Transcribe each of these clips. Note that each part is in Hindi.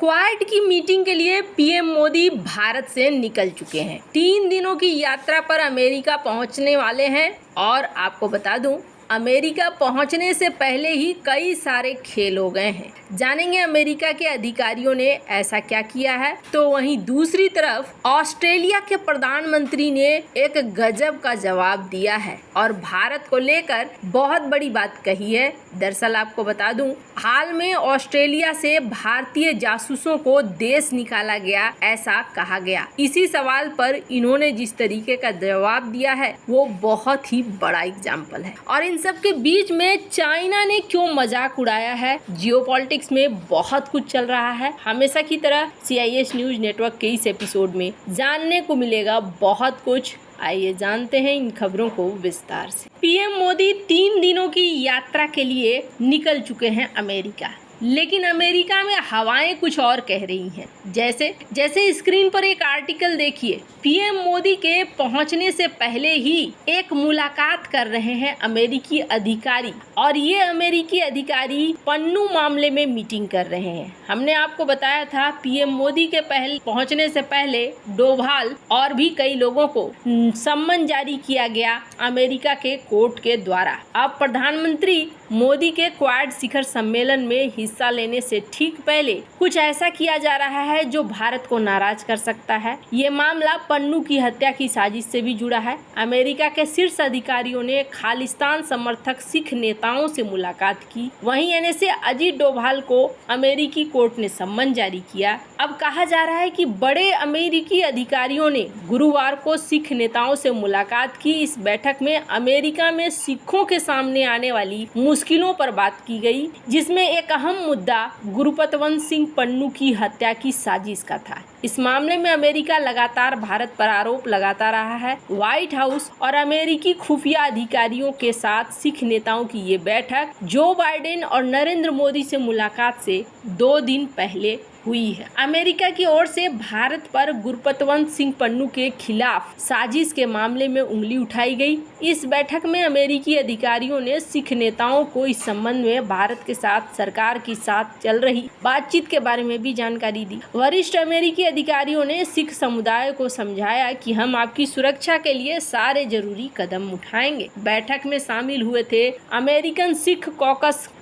क्वाड की मीटिंग के लिए पीएम मोदी भारत से निकल चुके हैं। 3 दिनों की यात्रा पर अमेरिका पहुंचने वाले हैं और आपको बता दूं, अमेरिका पहुंचने से पहले ही कई सारे खेल हो गए हैं। जानेंगे अमेरिका के अधिकारियों ने ऐसा क्या किया है। तो वहीं दूसरी तरफ ऑस्ट्रेलिया के प्रधानमंत्री ने एक गजब का जवाब दिया है और भारत को लेकर बहुत बड़ी बात कही है। दरअसल आपको बता दूं, हाल में ऑस्ट्रेलिया से भारतीय जासूसों को देश निकाला गया, ऐसा कहा गया। इसी सवाल पर इन्होंने जिस तरीके का जवाब दिया है वो बहुत ही बड़ा एग्जाम्पल है। और इन सब के बीच में चाइना ने क्यों मजाक उड़ाया है, जियोपॉलिटिक्स में बहुत कुछ चल रहा है। हमेशा की तरह CIS न्यूज नेटवर्क के इस एपिसोड में जानने को मिलेगा बहुत कुछ। आइए जानते हैं इन खबरों को विस्तार से। पीएम मोदी 3 दिनों की यात्रा के लिए निकल चुके हैं अमेरिका, लेकिन अमेरिका में हवाएं कुछ और कह रही हैं। जैसे स्क्रीन पर एक आर्टिकल देखिए। पीएम मोदी के पहुंचने से पहले ही एक मुलाकात कर रहे हैं अमेरिकी अधिकारी, और ये अमेरिकी अधिकारी पन्नू मामले में मीटिंग कर रहे हैं। हमने आपको बताया था पीएम मोदी के पहुंचने से पहले डोभाल और भी कई लोगों को सम्मन जारी किया गया अमेरिका के कोर्ट के द्वारा। अब प्रधानमंत्री मोदी के क्वाड शिखर सम्मेलन में हिस्सा लेने से ठीक पहले कुछ ऐसा किया जा रहा है जो भारत को नाराज कर सकता है। ये मामला पन्नू की हत्या की साजिश से भी जुड़ा है। अमेरिका के शीर्ष अधिकारियों ने खालिस्तान समर्थक सिख नेताओं से मुलाकात की। वहीं NSA अजीत डोभाल को अमेरिकी कोर्ट ने सम्मन जारी किया। अब कहा जा रहा है कि बड़े अमेरिकी अधिकारियों ने गुरुवार को सिख नेताओं से मुलाकात की। इस बैठक में अमेरिका में सिखों के सामने आने वाली मुश्किलों पर बात की गई, जिसमें एक अहम मुद्दा गुरपतवंत सिंह पन्नू की हत्या की साजिश का था। इस मामले में अमेरिका लगातार भारत पर आरोप लगाता रहा है। व्हाइट हाउस और अमेरिकी खुफिया अधिकारियों के साथ सिख नेताओं की ये बैठक जो बाइडेन और नरेंद्र मोदी से मुलाकात से 2 दिन पहले हुई है। अमेरिका की ओर से भारत पर गुरपतवंत सिंह पन्नू के खिलाफ साजिश के मामले में उंगली उठाई गई। इस बैठक में अमेरिकी अधिकारियों ने सिख नेताओं को इस संबंध में भारत के साथ सरकार के साथ चल रही बातचीत के बारे में भी जानकारी दी। वरिष्ठ अमेरिकी अधिकारियों ने सिख समुदाय को समझाया कि हम आपकी सुरक्षा के लिए सारे जरूरी कदम उठाएंगे। बैठक में शामिल हुए थे अमेरिकन सिख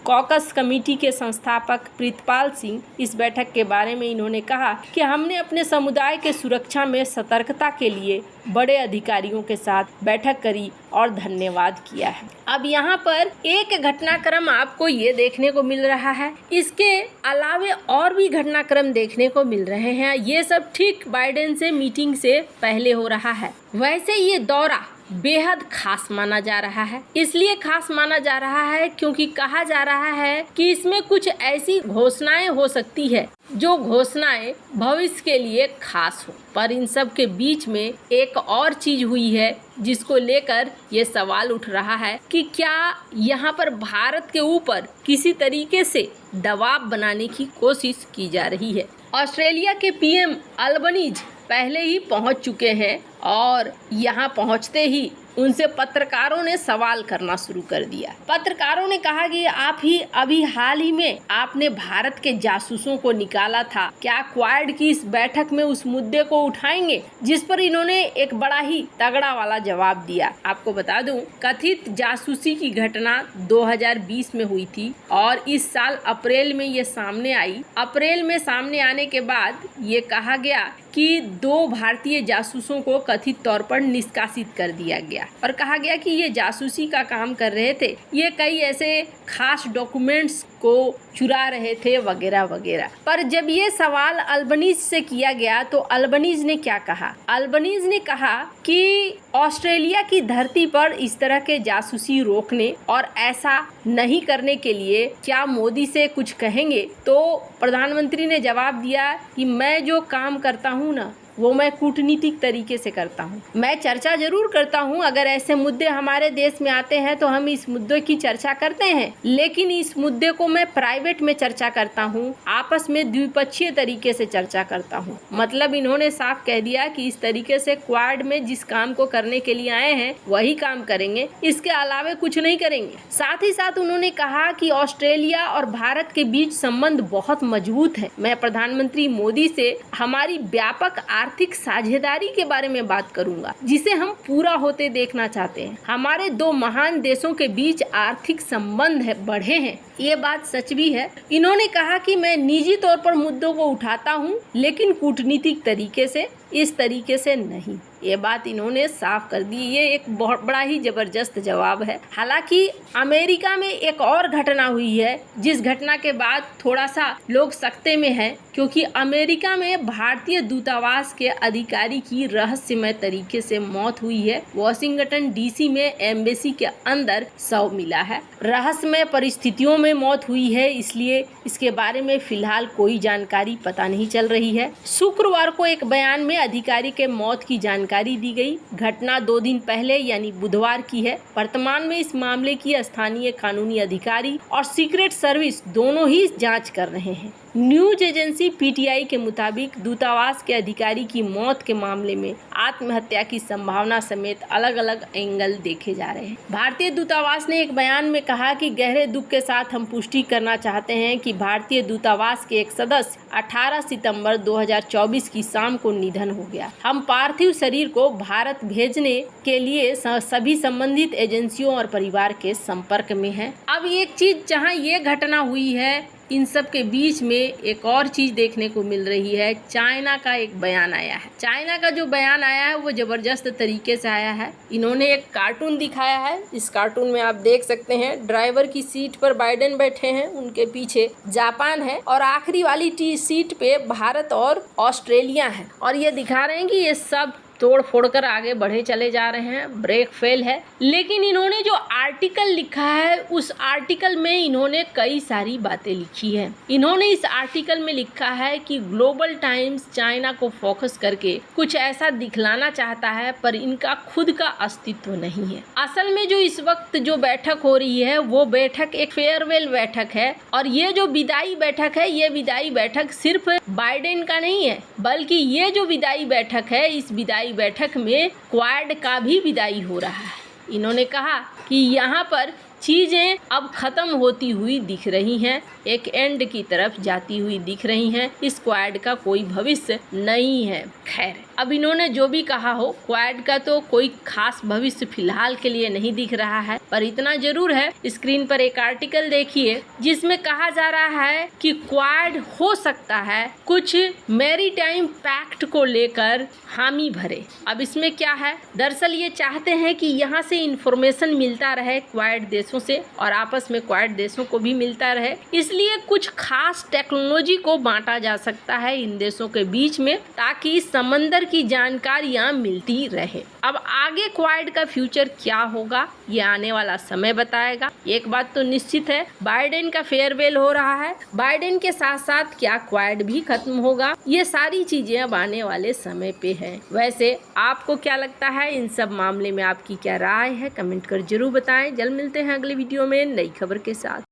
कॉकस कमेटी के संस्थापक प्रीतपाल सिंह। इस बैठक के बारे में इन्होंने कहा कि हमने अपने समुदाय के सुरक्षा में सतर्कता के लिए बड़े अधिकारियों के साथ बैठक करी और धन्यवाद किया है। अब यहाँ पर एक घटनाक्रम आपको ये देखने को मिल रहा है, इसके अलावे और भी घटनाक्रम देखने को मिल रहे हैं। ये सब ठीक बाइडेन से मीटिंग से पहले हो रहा है। वैसे ये दौरा बेहद खास माना जा रहा है। इसलिए खास माना जा रहा है क्योंकि कहा जा रहा है कि इसमें कुछ ऐसी घोषणाएं हो सकती है जो घोषणाएं भविष्य के लिए खास हो। पर इन सब के बीच में एक और चीज हुई है जिसको लेकर ये सवाल उठ रहा है कि क्या यहाँ पर भारत के ऊपर किसी तरीके से दबाव बनाने की कोशिश की जा रही है। ऑस्ट्रेलिया के पीएम अल्बनीज पहले ही पहुंच चुके हैं और यहाँ पहुंचते ही उनसे पत्रकारों ने सवाल करना शुरू कर दिया। पत्रकारों ने कहा कि आप ही अभी हाल ही में आपने भारत के जासूसों को निकाला था, क्या क्वाड की इस बैठक में उस मुद्दे को उठाएंगे, जिस पर इन्होंने एक बड़ा ही तगड़ा वाला जवाब दिया। आपको बता दूं, कथित जासूसी की घटना 2020 में हुई थी और इस साल अप्रैल में ये सामने आई। अप्रैल में सामने आने के बाद ये कहा गया कि 2 भारतीय जासूसों को कथित तौर पर निष्कासित कर दिया गया और कहा गया कि ये जासूसी का काम कर रहे थे, ये कई ऐसे खास डॉक्यूमेंट्स को चुरा रहे थे वगैरह वगैरह। पर जब ये सवाल अल्बनीज से किया गया तो अल्बनीज ने क्या कहा? अल्बनीज ने कहा कि ऑस्ट्रेलिया की धरती पर इस तरह के जासूसी रोकने और ऐसा नहीं करने के लिए क्या मोदी से कुछ कहेंगे? तो प्रधानमंत्री ने जवाब दिया कि मैं जो काम करता हूँ ना वो मैं कूटनीतिक तरीके से करता हूँ। मैं चर्चा जरूर करता हूँ, अगर ऐसे मुद्दे हमारे देश में आते हैं तो हम इस मुद्दे की चर्चा करते हैं, लेकिन इस मुद्दे को मैं प्राइवेट में चर्चा करता हूँ, आपस में द्विपक्षीय तरीके से चर्चा करता हूँ। मतलब इन्होंने साफ कह दिया कि इस तरीके से क्वाड में जिस काम को करने के लिए आए हैं वही काम करेंगे, इसके अलावा कुछ नहीं करेंगे। साथ ही साथ उन्होंने कहा कि ऑस्ट्रेलिया और भारत के बीच संबंध बहुत मजबूत है। मैं प्रधानमंत्री मोदी से हमारी व्यापक आर्थिक साझेदारी के बारे में बात करूंगा, जिसे हम पूरा होते देखना चाहते हैं। हमारे दो महान देशों के बीच आर्थिक संबंध बढ़े हैं, ये बात सच भी है। इन्होंने कहा कि मैं निजी तौर पर मुद्दों को उठाता हूँ, लेकिन कूटनीतिक तरीके से, इस तरीके से नहीं। ये बात इन्होंने साफ कर दी। ये एक बहुत बड़ा ही जबरदस्त जवाब है। हालांकि अमेरिका में एक और घटना हुई है, जिस घटना के बाद थोड़ा सा लोग सकते में हैं, क्योंकि अमेरिका में भारतीय दूतावास के अधिकारी की रहस्यमय तरीके से मौत हुई है। वॉशिंगटन डीसी में एम्बेसी के अंदर शव मिला है। रहस्यमय परिस्थितियों में मौत हुई है, इसलिए इसके बारे में फिलहाल कोई जानकारी पता नहीं चल रही है। शुक्रवार को एक बयान में अधिकारी के मौत की जानकारी दी गई। घटना 2 दिन पहले यानी बुधवार की है। वर्तमान में इस मामले की स्थानीय कानूनी अधिकारी और सीक्रेट सर्विस दोनों ही जांच कर रहे हैं। न्यूज एजेंसी पीटीआई के मुताबिक दूतावास के अधिकारी की मौत के मामले में आत्महत्या की संभावना समेत अलग अलग एंगल देखे जा रहे हैं। भारतीय दूतावास ने एक बयान में कहा कि गहरे दुख के साथ हम पुष्टि करना चाहते हैं कि भारतीय दूतावास के एक सदस्य 18 सितंबर 2024 की शाम को निधन हो गया। हम पार्थिव शरीर को भारत भेजने के लिए सभी संबंधित एजेंसियों और परिवार के संपर्क में हैं। अब एक चीज, जहां ये घटना हुई है, इन सब के बीच में एक और चीज देखने को मिल रही है। चाइना का एक बयान आया है। चाइना का जो बयान आया है वो जबरदस्त तरीके से आया है। इन्होंने एक कार्टून दिखाया है। इस कार्टून में आप देख सकते हैं ड्राइवर की सीट पर बाइडेन बैठे हैं, उनके पीछे जापान है और आखिरी वाली सीट पे भारत और ऑस्ट्रेलिया है। और ये दिखा रहे हैं कि ये सब तोड़ फोड़ कर आगे बढ़े चले जा रहे हैं, ब्रेक फेल है। लेकिन इन्होंने जो आर्टिकल लिखा है, उस आर्टिकल में इन्होंने कई सारी बातें लिखी हैं। इन्होंने इस आर्टिकल में लिखा है कि ग्लोबल टाइम्स चाइना को फोकस करके कुछ ऐसा दिखलाना चाहता है, पर इनका खुद का अस्तित्व नहीं है। असल में जो इस वक्त जो बैठक हो रही है, वो बैठक एक फेयरवेल बैठक है, और ये जो विदाई बैठक है, ये विदाई बैठक सिर्फ बाइडेन का नहीं है, बल्कि ये जो विदाई बैठक है, इस विदाई बैठक में क्वाड का भी विदाई हो रहा है। इन्होंने कहा कि यहाँ पर चीजें अब खत्म होती हुई दिख रही हैं, एक एंड की तरफ जाती हुई दिख रही हैं। इस क्वाड का कोई भविष्य नहीं है। खैर, अब इन्होंने जो भी कहा हो, क्वाड का तो कोई खास भविष्य फिलहाल के लिए नहीं दिख रहा है, पर इतना जरूर है, स्क्रीन पर एक आर्टिकल देखिए जिसमें कहा जा रहा है कि क्वाड हो सकता है कुछ मैरीटाइम पैक्ट को लेकर हामी भरे। अब इसमें क्या है, दरअसल ये चाहते हैं कि यहाँ से इंफॉर्मेशन मिलता रहे क्वाड देशों से, और आपस में क्वाड देशों को भी मिलता रहे, इसलिए कुछ खास टेक्नोलॉजी को बांटा जा सकता है इन देशों के बीच में, ताकि समंदर की जानकारियां मिलती रहे। अब आगे क्वाड का फ्यूचर क्या होगा, ये आने वाला समय बताएगा। एक बात तो निश्चित है, बाइडेन का फेयरवेल हो रहा है, बाइडेन के साथ साथ क्या क्वाड भी खत्म होगा, ये सारी चीजें अब आने वाले समय पे है। वैसे आपको क्या लगता है, इन सब मामले में आपकी क्या राय है, कमेंट कर जरूर बताएं। जल्द मिलते हैं अगले वीडियो में नई खबर के साथ।